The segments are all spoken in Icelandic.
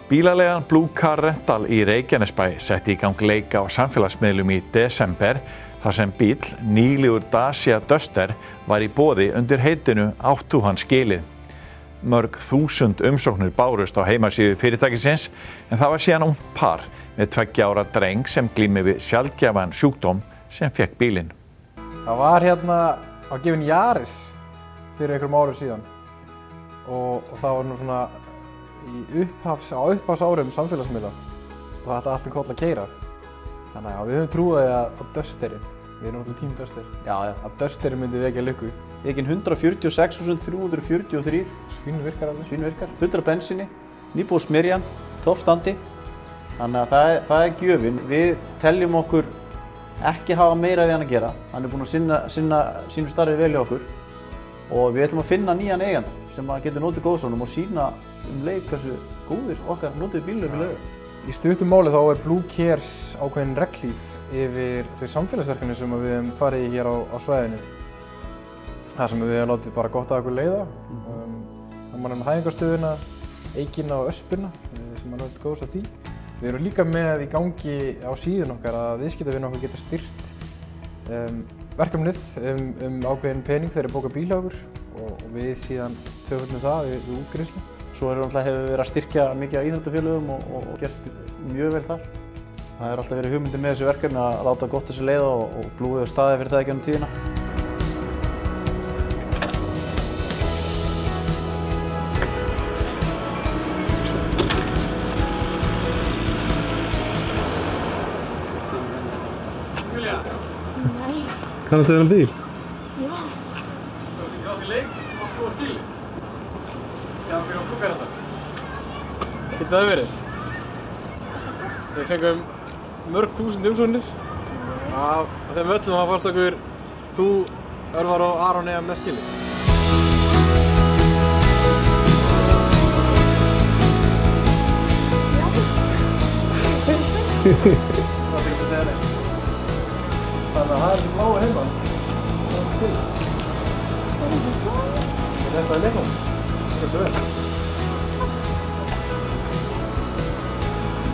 Bílaleigan Blue Car Rental í Reykjanesbæ setti í gang leik á samfélagsmiðlum í desember þar sem bíll, nýlegur Dacia Duster, var í boði undir heitinu Átt þú hann skilið. Mörg þúsund umsóknir bárust á heimasíðu fyrirtækisins en það var síðan ungt par með 2 ára dreng sem glímir við sjaldgæfan sjúkdóm sem fékk bílinn. Það var hérna á gefin Yaris fyrir einhverjum árum síðan og það var nú svona á upphafsárum samfélagsmiðla og það ætti allt koll að keyra. Þannig að við höfum trúið að Dusterinn, við erum alltaf tím Duster, að Dusterinn myndi vekja lukku. Ekinn 146.343. Svínvirkar alveg. Svínvirkar, fullur af bensíni, nýbúið smyrjan, toppstandi. Þannig að það er gjöfin. Við teljum okkur ekki hafa meira við hann að gera. Hann er búinn að sinna sínu starfi vel í okkur og við ætlum að finna nýjan eiganda sem getur notið góðsónum og sýna leið hversu góðir okkar notið bílum í laugu. Í stuttum máli þá er Blue Cares ákveðin regnhlíf yfir þau samfélagsverkefni sem við höfum farið í hér á svæðinu. Það sem við höfum látið bara gott að okkur leiða. Það var hæfingarstöðuna, Eikina og Öspuna sem er náttúrulega góðs af því. Við erum líka með í gangi á síðun okkar að viðskiptavin okkar geta styrkt verkefnið ákveðin pening þegar bóka bíl hjá okkur og við síðan töfum það við útgreiðslu. Svo hefur verið að styrkja mikið af íþróttafélögum og gert mjög vel þar. Það er alltaf verið hugmyndin með þessu verkefni að láta gott þessu leiða og Blue hefur staðið fyrir það í gegnum tíðina. Júlía? Nei. Kannast þið þennan bíl? Já. Þú ert ekki átt í leik, átt þú á skili? Já, við erum klukkar þetta. Getur það verið? Við fengum mörg þúsund umsóknir. Af þeim öllum það fannst okkur þú, Örvar og Aron eiga með skilið. Það er ekki að segja neitt. Þannig að það er þessi bláa heima. Það er skilið. Þetta er leiknum. Þetta er vel.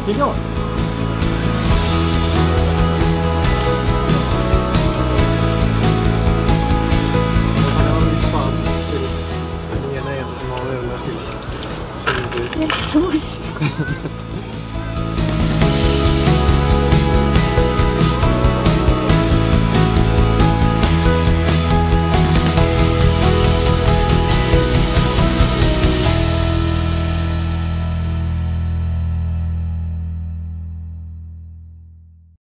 Kíkja á hann. Það er alveg í spad fyrir nýjan eiganda sem á að vera með að skilja. Ég trúi þessu.